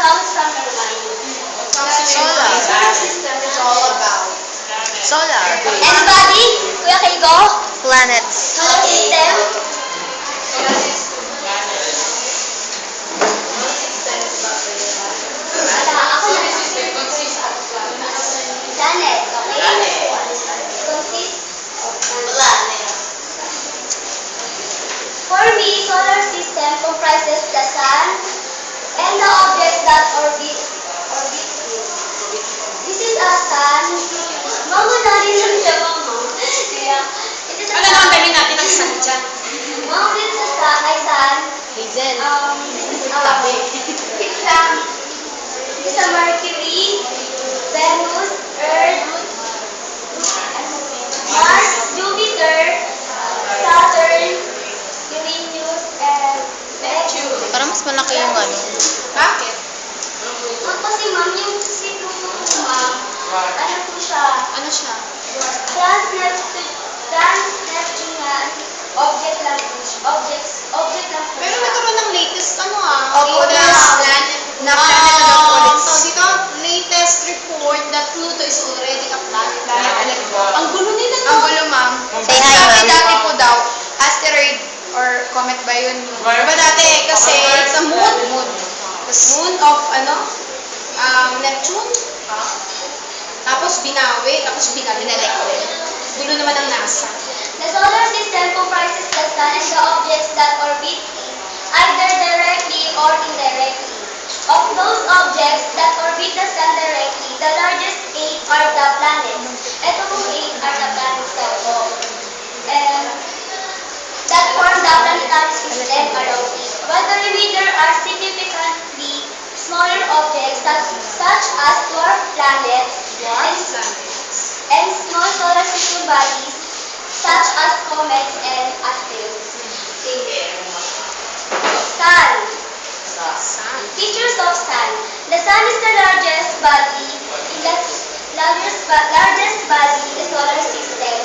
comes from your mind? Solar system is all about. Solar. Anybody? Kuya Keigo? Planets. Solar system? Wala, ako na. Planet, okay? Consists of planets. For me, solar system comprises the sun and the objects that orbit it. This is a sun. Mama, nari lang siya, mama. Kaya, it is a Ano naman dami natin ang sun dyan? Mama, this is a sun, ay sun. Hazel. Tabi. It's a Mercury, Venus, Earth, Mars, Jupiter, Saturn, Uranus, and Neptune. Parang mas malaki yung ano. Bakit? Kasi ma'am, yung si Pluto po ma'am, ano po siya? Ano siya? Trans-Neptune nga, object lang po siya. Object lang po Pero siya. nagkaroon ng latest ano Opo, latest planet na tawag dito, latest report that Pluto is already a planet. Ang gulo nila, no? Ang gulo, ma'am. Say hi, Sabi ma'am. dati po daw, asteroid or comet ba yun? Diba dati, kasi it's a moon. The moon of, Neptune. Tapos binawi, tapos binalik ulit. Gulo naman ng NASA. The solar system comprises the sun and the objects that orbit it, either directly or indirectly. Of those objects that orbit the sun directly, the largest 8 are the planets. Ito pong 8 are the planets daw po. And that form the planetary system around it. While the remainder are significantly smaller objects such as dwarf planets and small solar system bodies such as comets and asteroids. Sun. Features of Sun. The Sun is the largest body in the solar system.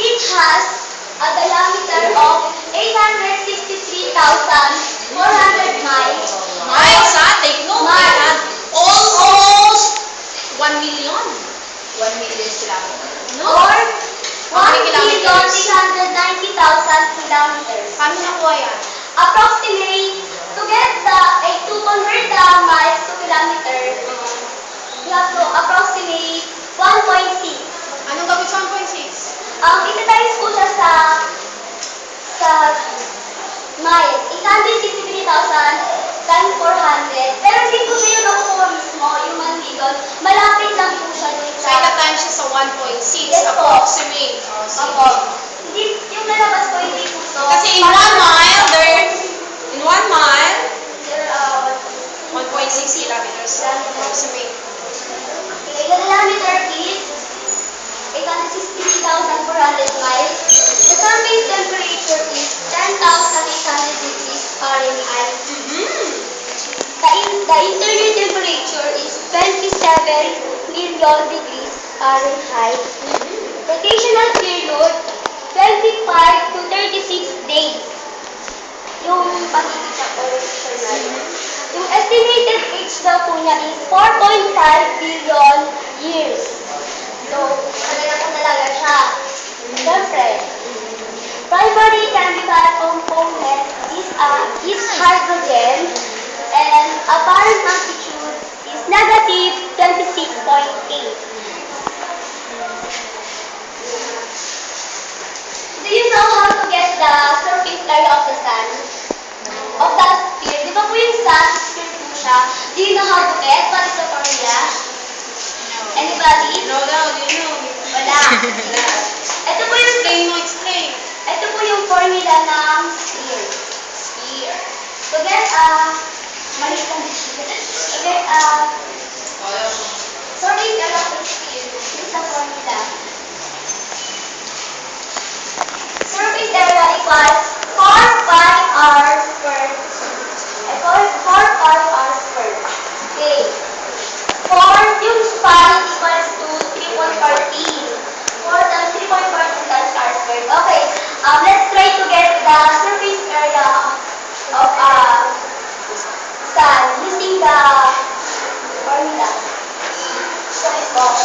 It has a diameter of 863,400 miles. Take note, Miles. almost 1 million. 1 million kilometers. Or How many kilometers? 1,390,000 kilometers. Paano nakuha yan? Approximate, to convert the miles to kilometers, you have to approximate 1.6. Anong gawin sa 1.6? Ita-times po siya sa miles. 863,000 times 400. Pero hindi po siya yung nakukuha mismo, yung 1 million. Malapit lang po siya dun So, sa... ita-time siya sa 1.6. Yes po. Approximate. Opo. Hindi, yung nalabas ko hindi po to. Kasi in 1 mile, in 1 mile, There, 1.6 kilometers. Approximate. okay, the diameter is 863,400 miles. The surface temperature is 10,800 degrees Fahrenheit. The interior temperature is 27 million degrees Fahrenheit. Rotational period, 25 to 36 days. Yung pagiging sa rotational. Yung estimated age daw po niya is 4.5 billion years. So, talaga po talaga siya. Siyempre, primary chemical component is hydrogen and apparent magnitude is negative 26.8. Do you know how to get the surface area of the sun? Of the sphere? Di ba po yung sun, sphere po siya? Do you know how to get? What is the formula? Anybody? No, do you know? Wala. Ito po yung Explain. ito po yung formula ng sphere. Sphere. To get mali ka na siya. To get surface area of the sphere. This is the formula. Surface area equals 4 pi r squared. 4 pi r squared. Okay. 4 yung pi equals to 3.14. 4 times 3.14 times r squared. Okay. Let's try to get the surface area of sun using the Ganda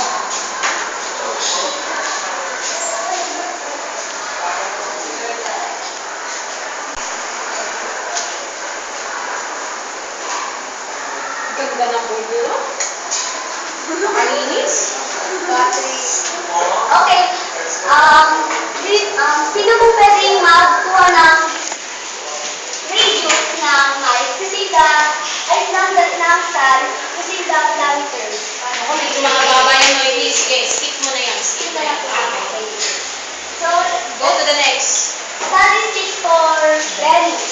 ng board nyo, no? Nakalinis. Battery. Okay. Sino po pwedeng magkuha ng radius ng mic? Kasi ay ng sun, kasi diameter. Ako, medyo makababa yung noise. Sige, skip mo na yan. Skip Ito na na yan. po. Okay. So, Go to the next. statistics for Venus.